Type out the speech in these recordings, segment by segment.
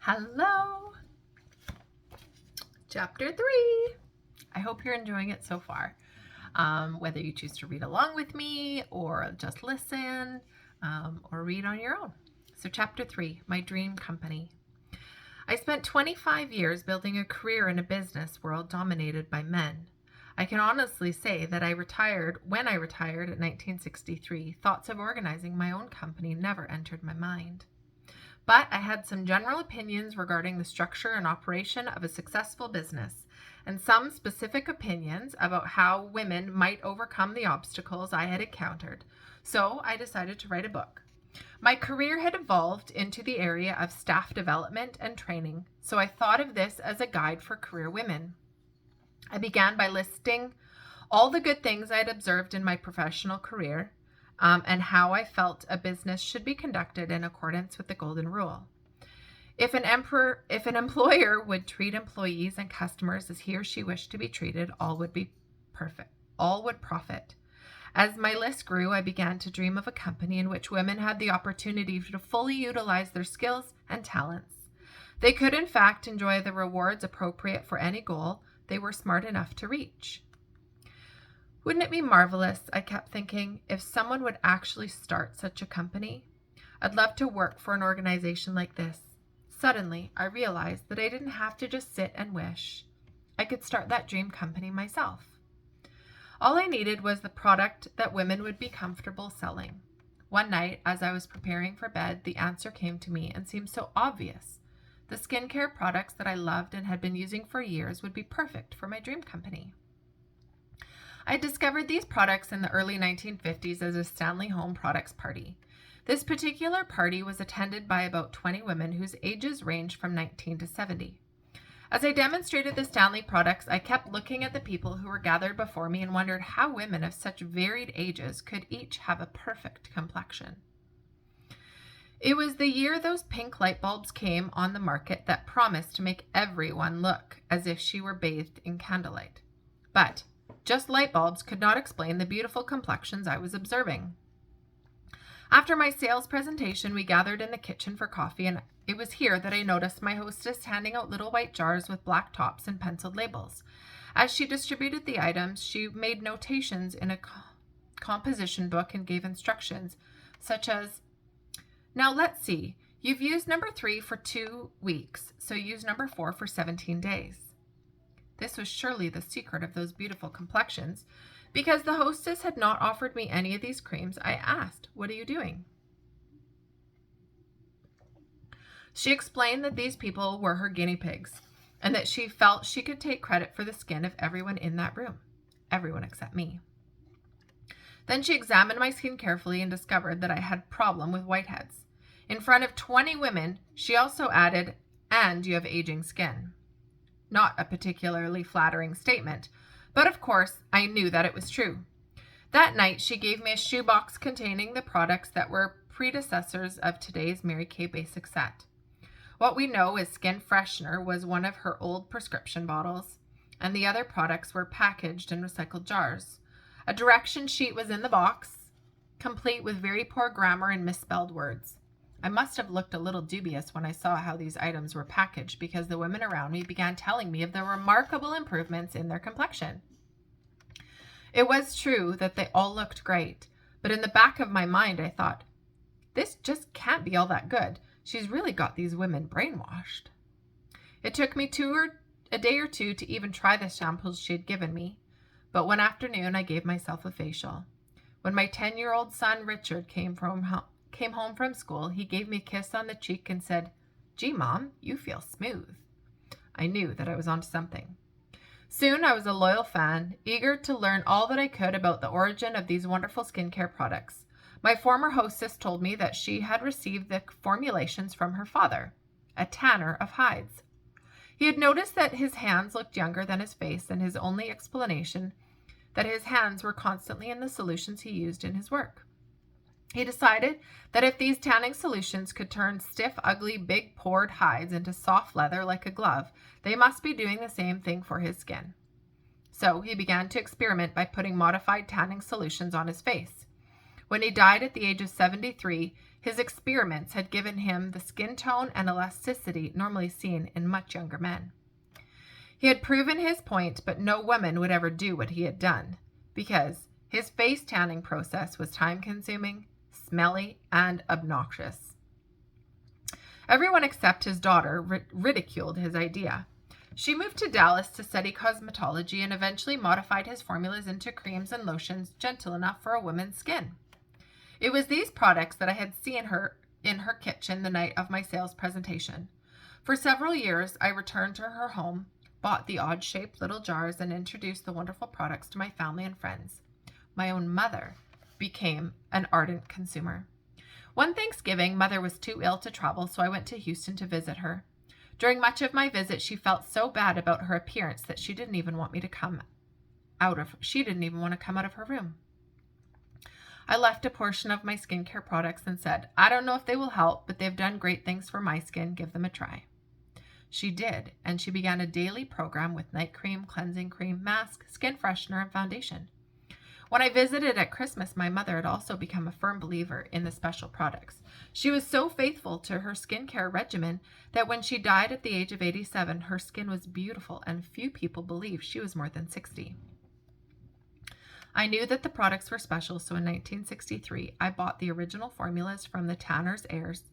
Hello! Chapter 3. I hope you're enjoying it so far. Whether you choose to read along with me or just listen or read on your own. So, Chapter 3, My Dream Company. I spent 25 years building a career in a business world dominated by men. I can honestly say that when I retired in 1963, thoughts of organizing my own company never entered my mind. But I had some general opinions regarding the structure and operation of a successful business, and some specific opinions about how women might overcome the obstacles I had encountered. So I decided to write a book. My career had evolved into the area of staff development and training, so I thought of this as a guide for career women. I began by listing all the good things I had observed in my professional career, and how I felt a business should be conducted in accordance with the Golden Rule. If an employer would treat employees and customers as he or she wished to be treated, all would be perfect. All would profit. As my list grew, I began to dream of a company in which women had the opportunity to fully utilize their skills and talents. They could, in fact, enjoy the rewards appropriate for any goal they were smart enough to reach. Wouldn't it be marvelous, I kept thinking, if someone would actually start such a company? I'd love to work for an organization like this. Suddenly, I realized that I didn't have to just sit and wish. I could start that dream company myself. All I needed was the product that women would be comfortable selling. One night, as I was preparing for bed, the answer came to me and seemed so obvious. The skincare products that I loved and had been using for years would be perfect for my dream company. I discovered these products in the early 1950s as a Stanley Home Products party. This particular party was attended by about 20 women whose ages ranged from 19 to 70. As I demonstrated the Stanley products, I kept looking at the people who were gathered before me and wondered how women of such varied ages could each have a perfect complexion. It was the year those pink light bulbs came on the market that promised to make everyone look as if she were bathed in candlelight. But just light bulbs could not explain the beautiful complexions I was observing. After my sales presentation, we gathered in the kitchen for coffee, and it was here that I noticed my hostess handing out little white jars with black tops and penciled labels. As she distributed the items, she made notations in a composition book and gave instructions, such as, "Now let's see, you've used number 3 for 2 weeks, so use number 4 for 17 days. This was surely the secret of those beautiful complexions. Because the hostess had not offered me any of these creams, I asked, "What are you doing?" She explained that these people were her guinea pigs, and that she felt she could take credit for the skin of everyone in that room. Everyone except me. Then she examined my skin carefully and discovered that I had a problem with whiteheads. In front of 20 women, she also added, "And you have aging skin." Not a particularly flattering statement, but of course, I knew that it was true. That night, she gave me a shoebox containing the products that were predecessors of today's Mary Kay Basic set. What we know as Skin Freshener was one of her old prescription bottles, and the other products were packaged in recycled jars. A direction sheet was in the box, complete with very poor grammar and misspelled words. I must have looked a little dubious when I saw how these items were packaged, because the women around me began telling me of the remarkable improvements in their complexion. It was true that they all looked great, but in the back of my mind I thought, this just can't be all that good. She's really got these women brainwashed. It took me a day or two to even try the shampoos she had given me, but one afternoon I gave myself a facial. When my 10-year-old son Richard came home from school, he gave me a kiss on the cheek and said, "Gee, Mom, you feel smooth." I knew that I was onto something. Soon I was a loyal fan, eager to learn all that I could about the origin of these wonderful skincare products. My former hostess told me that she had received the formulations from her father, a tanner of hides. He had noticed that his hands looked younger than his face, and his only explanation that his hands were constantly in the solutions he used in his work. He decided that if these tanning solutions could turn stiff, ugly, big pored hides into soft leather like a glove, they must be doing the same thing for his skin. So he began to experiment by putting modified tanning solutions on his face. When he died at the age of 73, His experiments had given him the skin tone and elasticity normally seen in much younger men. He had proven his point, but no woman would ever do what he had done, because his face tanning process was time-consuming, smelly, and obnoxious. Everyone except his daughter ridiculed his idea. She moved to Dallas to study cosmetology and eventually modified his formulas into creams and lotions gentle enough for a woman's skin. It was these products that I had seen her in her kitchen the night of my sales presentation. For several years, I returned to her home, bought the odd-shaped little jars, and introduced the wonderful products to my family and friends. My own mother became an ardent consumer. One Thanksgiving, Mother was too ill to travel, so I went to Houston to visit her. During much of my visit, she felt so bad about her appearance that she didn't even want to come out of her room. I left a portion of my skincare products and said, "I don't know if they will help, but they've done great things for my skin. Give them a try." She did, and she began a daily program with night cream, cleansing cream, mask, skin freshener, and foundation. When I visited at Christmas, my mother had also become a firm believer in the special products. She was so faithful to her skincare regimen that when she died at the age of 87, her skin was beautiful, and few people believed she was more than 60. I knew that the products were special, so in 1963, I bought the original formulas from the Tanner's heirs.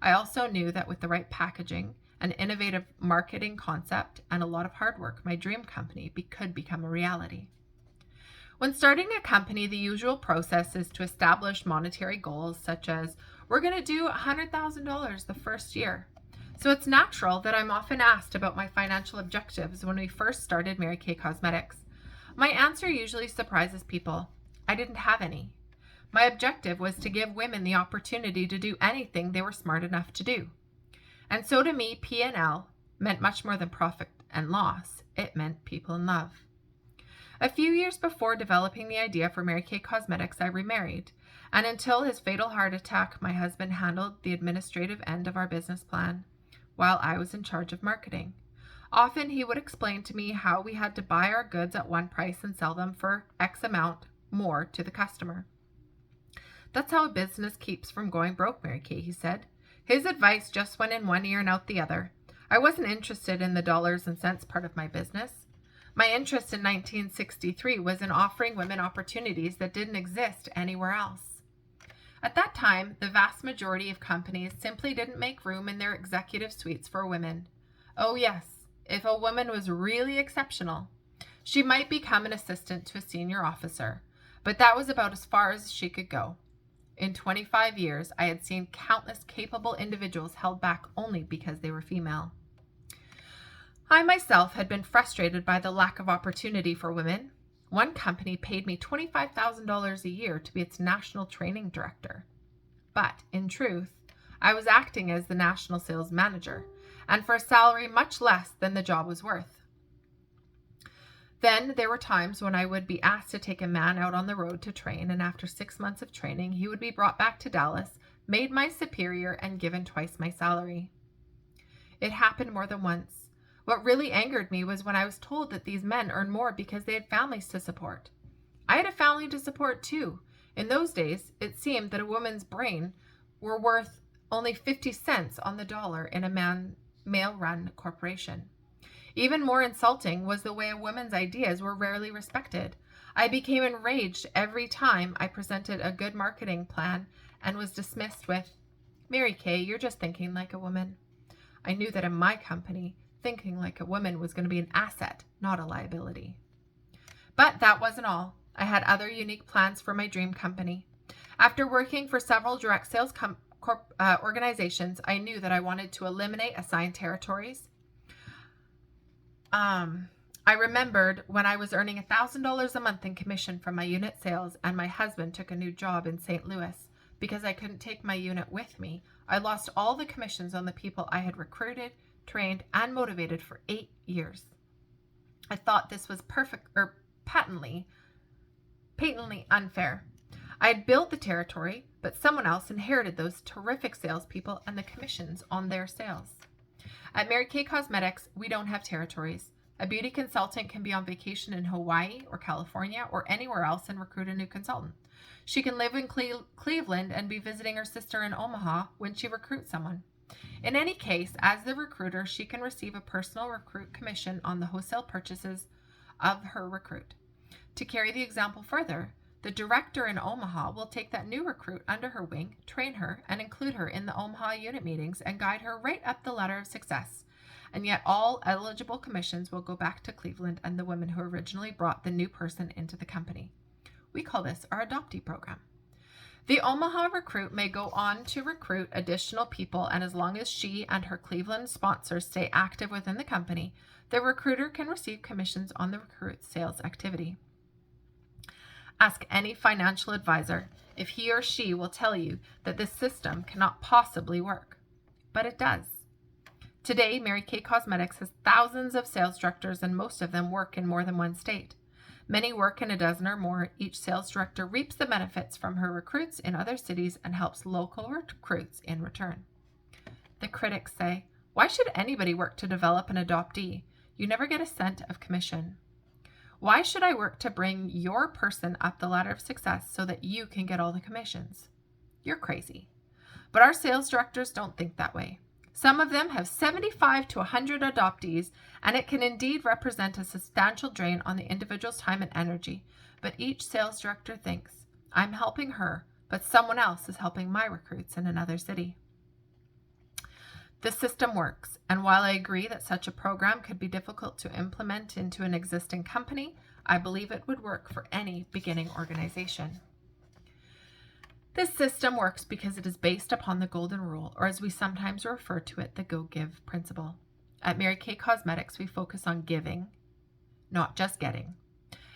I also knew that with the right packaging, an innovative marketing concept, and a lot of hard work, my dream company could become a reality. When starting a company, the usual process is to establish monetary goals, such as, we're going to do $100,000 the first year. So it's natural that I'm often asked about my financial objectives when we first started Mary Kay Cosmetics. My answer usually surprises people. I didn't have any. My objective was to give women the opportunity to do anything they were smart enough to do. And so to me, P&L meant much more than profit and loss. It meant people in love. A few years before developing the idea for Mary Kay Cosmetics, I remarried, and until his fatal heart attack, my husband handled the administrative end of our business plan, while I was in charge of marketing. Often he would explain to me how we had to buy our goods at one price and sell them for X amount more to the customer. That's how a business keeps from going broke, Mary Kay, he said. His advice just went in one ear and out the other. I wasn't interested in the dollars and cents part of my business. My interest in 1963 was in offering women opportunities that didn't exist anywhere else. At that time, the vast majority of companies simply didn't make room in their executive suites for women. Oh yes, if a woman was really exceptional, she might become an assistant to a senior officer, but that was about as far as she could go. In 25 years, I had seen countless capable individuals held back only because they were female. I myself had been frustrated by the lack of opportunity for women. One company paid me $25,000 a year to be its national training director. But in truth, I was acting as the national sales manager, and for a salary much less than the job was worth. Then there were times when I would be asked to take a man out on the road to train, and after 6 months of training, he would be brought back to Dallas, made my superior, and given twice my salary. It happened more than once. What really angered me was when I was told that these men earned more because they had families to support. I had a family to support too. In those days, it seemed that a woman's brain were worth only 50 cents on the dollar in a male-run corporation. Even more insulting was the way a woman's ideas were rarely respected. I became enraged every time I presented a good marketing plan and was dismissed with, "Mary Kay, you're just thinking like a woman." I knew that in my company, thinking like a woman was going to be an asset, not a liability. But that wasn't all. I had other unique plans for my dream company. After working for several direct sales organizations, I knew that I wanted to eliminate assigned territories. I remembered when I was earning $1,000 a month in commission from my unit sales, and my husband took a new job in St. Louis. Because I couldn't take my unit with me, I lost all the commissions on the people I had recruited, trained, and motivated for 8 years. I thought this was patently unfair. I had built the territory, but someone else inherited those terrific salespeople and the commissions on their sales. At Mary Kay Cosmetics, we don't have territories. A beauty consultant can be on vacation in Hawaii or California or anywhere else and recruit a new consultant. She can live in Cleveland and be visiting her sister in Omaha when she recruits someone. In any case, as the recruiter, she can receive a personal recruit commission on the wholesale purchases of her recruit. To carry the example further, the director in Omaha will take that new recruit under her wing, train her, and include her in the Omaha unit meetings and guide her right up the ladder of success. And yet all eligible commissions will go back to Cleveland and the women who originally brought the new person into the company. We call this our adoptee program. The Omaha recruit may go on to recruit additional people, and as long as she and her Cleveland sponsors stay active within the company, the recruiter can receive commissions on the recruit's sales activity. Ask any financial advisor if he or she will tell you that this system cannot possibly work, but it does. Today, Mary Kay Cosmetics has thousands of sales directors, and most of them work in more than one state. Many work in a dozen or more. Each sales director reaps the benefits from her recruits in other cities and helps local recruits in return. The critics say, "Why should anybody work to develop an adoptee? You never get a cent of commission. Why should I work to bring your person up the ladder of success so that you can get all the commissions?" You're crazy. But our sales directors don't think that way. Some of them have 75 to 100 adoptees, and it can indeed represent a substantial drain on the individual's time and energy. But each sales director thinks, "I'm helping her, but someone else is helping my recruits in another city." The system works, and while I agree that such a program could be difficult to implement into an existing company, I believe it would work for any beginning organization. This system works because it is based upon the golden rule, or as we sometimes refer to it, the go-give principle. At Mary Kay Cosmetics, we focus on giving, not just getting.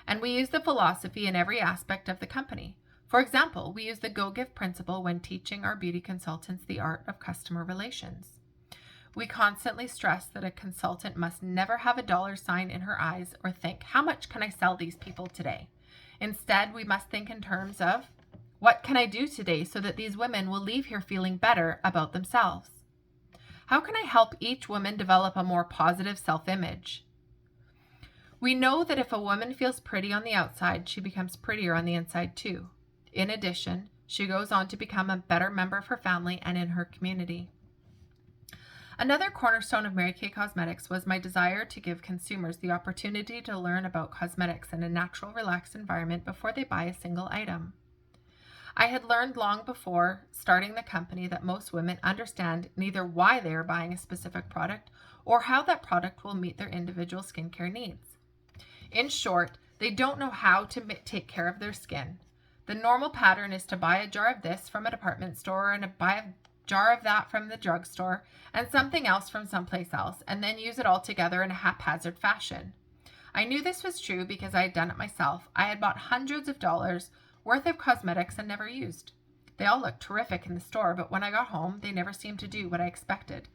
And we use the philosophy in every aspect of the company. For example, we use the go-give principle when teaching our beauty consultants the art of customer relations. We constantly stress that a consultant must never have a dollar sign in her eyes or think, "How much can I sell these people today?" Instead, we must think in terms of, "What can I do today so that these women will leave here feeling better about themselves? How can I help each woman develop a more positive self-image?" We know that if a woman feels pretty on the outside, she becomes prettier on the inside too. In addition, she goes on to become a better member of her family and in her community. Another cornerstone of Mary Kay Cosmetics was my desire to give consumers the opportunity to learn about cosmetics in a natural, relaxed environment before they buy a single item. I had learned long before starting the company that most women understand neither why they are buying a specific product or how that product will meet their individual skincare needs. In short, they don't know how to take care of their skin. The normal pattern is to buy a jar of this from a department store and buy a jar of that from the drugstore and something else from someplace else, and then use it all together in a haphazard fashion. I knew this was true because I had done it myself. I had bought hundreds of dollars worth of cosmetics and never used. They all looked terrific in the store, but when I got home, they never seemed to do what I expected.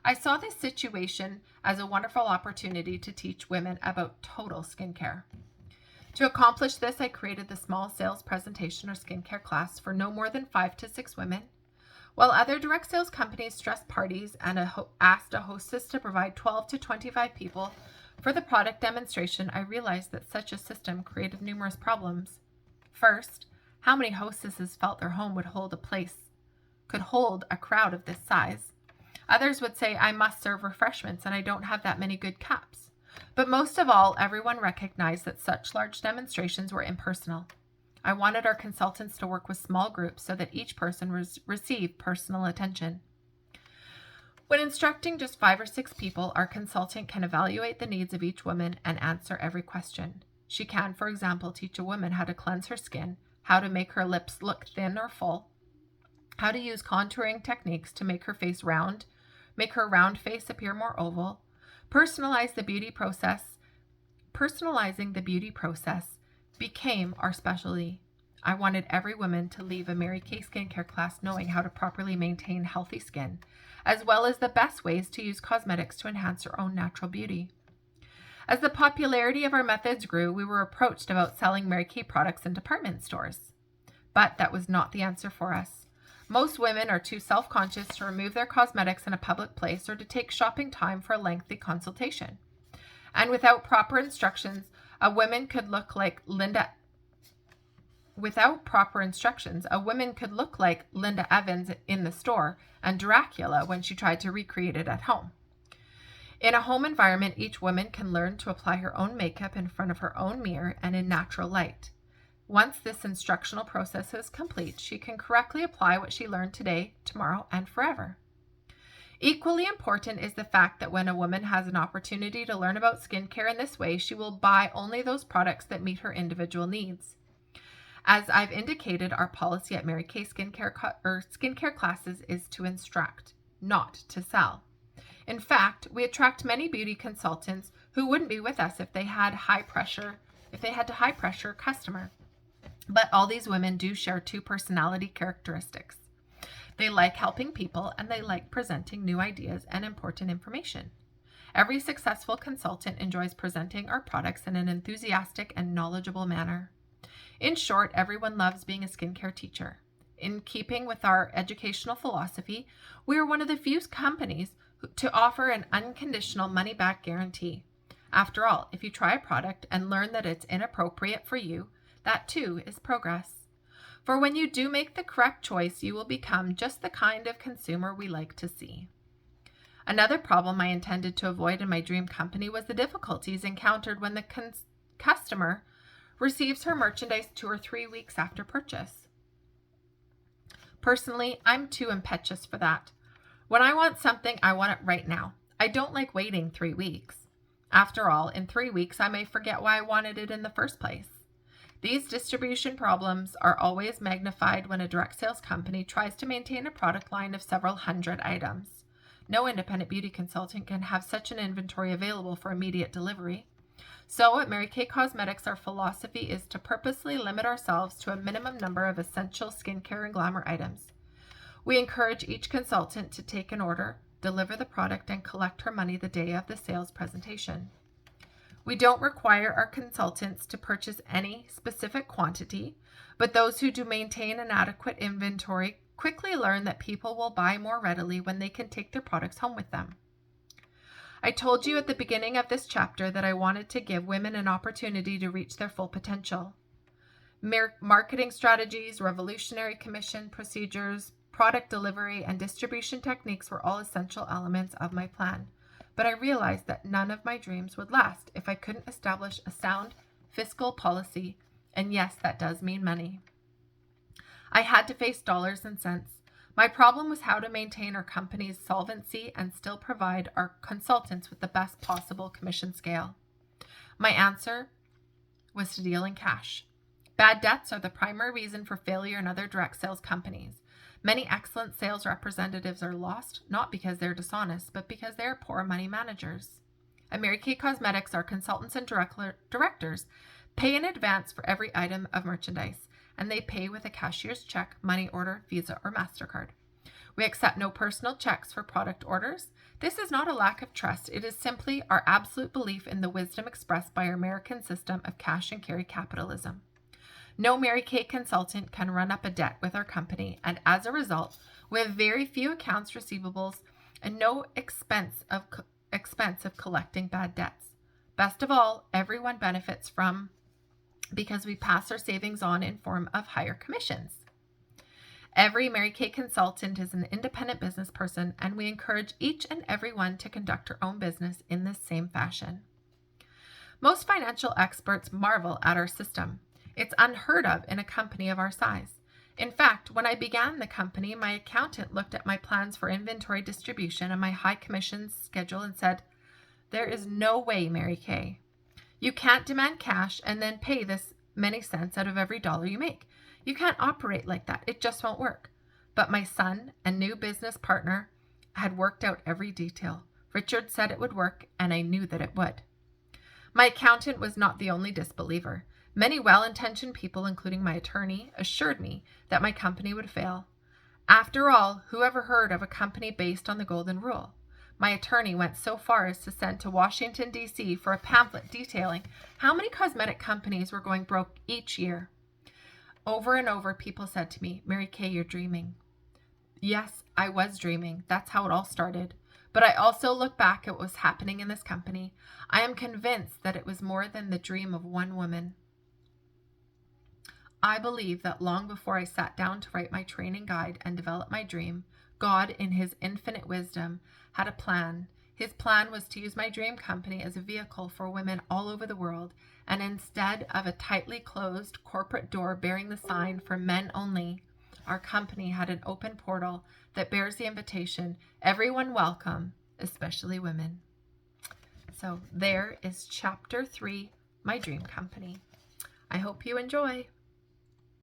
I saw this situation as a wonderful opportunity to teach women about total skincare. To accomplish this, I created the small sales presentation or skincare class for no more than 5 to 6 women. While other direct sales companies stressed parties and asked a hostess to provide 12 to 25 people for the product demonstration, I realized that such a system created numerous problems. First, how many hostesses felt their home could hold a crowd of this size? Others would say, "I must serve refreshments and I don't have that many good cups." But most of all, everyone recognized that such large demonstrations were impersonal. I wanted our consultants to work with small groups so that each person received personal attention. When instructing just 5 or 6 people, our consultant can evaluate the needs of each woman and answer every question. She can, for example, teach a woman how to cleanse her skin, how to make her lips look thin or full, how to use contouring techniques to make her face round, make her round face appear more oval, personalizing the beauty process became our specialty. I wanted every woman to leave a Mary Kay skincare class knowing how to properly maintain healthy skin, as well as the best ways to use cosmetics to enhance her own natural beauty. As the popularity of our methods grew, we were approached about selling Mary Kay products in department stores. But that was not the answer for us. Most women are too self-conscious to remove their cosmetics in a public place or to take shopping time for a lengthy consultation. And without proper instructions, a woman could look like Linda without proper instructions, a woman could look like Linda Evans in the store and Dracula when she tried to recreate it at home. In a home environment, each woman can learn to apply her own makeup in front of her own mirror and in natural light. Once this instructional process is complete, she can correctly apply what she learned today, tomorrow, and forever. Equally important is the fact that when a woman has an opportunity to learn about skincare in this way, she will buy only those products that meet her individual needs. As I've indicated, our policy at Mary Kay skincare classes is to instruct, not to sell. In fact, we attract many beauty consultants who wouldn't be with us if they had a high pressure customer. But all these women do share two personality characteristics. They like helping people and they like presenting new ideas and important information. Every successful consultant enjoys presenting our products in an enthusiastic and knowledgeable manner. In short, everyone loves being a skincare teacher. In keeping with our educational philosophy, we are one of the few companies to offer an unconditional money-back guarantee. After all, if you try a product and learn that it's inappropriate for you, that too is progress. For when you do make the correct choice, you will become just the kind of consumer we like to see. Another problem I intended to avoid in my dream company was the difficulties encountered when the customer receives her merchandise 2 or 3 weeks after purchase. Personally, I'm too impetuous for that. When I want something, I want it right now. I don't like waiting 3 weeks. After all, in 3 weeks, I may forget why I wanted it in the first place. These distribution problems are always magnified when a direct sales company tries to maintain a product line of several hundred items. No independent beauty consultant can have such an inventory available for immediate delivery. So at Mary Kay Cosmetics, our philosophy is to purposely limit ourselves to a minimum number of essential skincare and glamour items. We encourage each consultant to take an order, deliver the product, and collect her money the day of the sales presentation. We don't require our consultants to purchase any specific quantity, but those who do maintain an adequate inventory quickly learn that people will buy more readily when they can take their products home with them. I told you at the beginning of this chapter that I wanted to give women an opportunity to reach their full potential. Marketing strategies, revolutionary commission procedures, product delivery, and distribution techniques were all essential elements of my plan. But I realized that none of my dreams would last if I couldn't establish a sound fiscal policy, and yes, that does mean money. I had to face dollars and cents. My problem was how to maintain our company's solvency and still provide our consultants with the best possible commission scale. My answer was to deal in cash. Bad debts are the primary reason for failure in other direct sales companies. Many excellent sales representatives are lost, not because they're dishonest, but because they're poor money managers. At Mary Kay Cosmetics, our consultants and directors pay in advance for every item of merchandise, and they pay with a cashier's check, money order, Visa, or MasterCard. We accept no personal checks for product orders. This is not a lack of trust. It is simply our absolute belief in the wisdom expressed by our American system of cash and carry capitalism. No Mary Kay consultant can run up a debt with our company, and as a result, we have very few accounts receivables and no expense of collecting bad debts. Best of all, everyone benefits because we pass our savings on in form of higher commissions. Every Mary Kay consultant is an independent business person, and we encourage each and every one to conduct her own business in this same fashion. Most financial experts marvel at our system. It's unheard of in a company of our size. In fact, when I began the company, my accountant looked at my plans for inventory distribution and my high commissions schedule and said, "There is no way, Mary Kay. You can't demand cash and then pay this many cents out of every dollar you make. You can't operate like that. It just won't work." But my son and new business partner had worked out every detail. Richard said it would work, and I knew that it would. My accountant was not the only disbeliever. Many well-intentioned people, including my attorney, assured me that my company would fail. After all, who ever heard of a company based on the Golden Rule? My attorney went so far as to send to Washington, D.C. for a pamphlet detailing how many cosmetic companies were going broke each year. Over and over, people said to me, "Mary Kay, you're dreaming." Yes, I was dreaming. That's how it all started. But I also look back at what was happening in this company. I am convinced that it was more than the dream of one woman. I believe that long before I sat down to write my training guide and develop my dream, God, in His infinite wisdom, had a plan. His plan was to use my dream company as a vehicle for women all over the world, and instead of a tightly closed corporate door bearing the sign for men only, our company had an open portal that bears the invitation, everyone welcome, especially women. So there is chapter 3, My Dream Company. I hope you enjoy.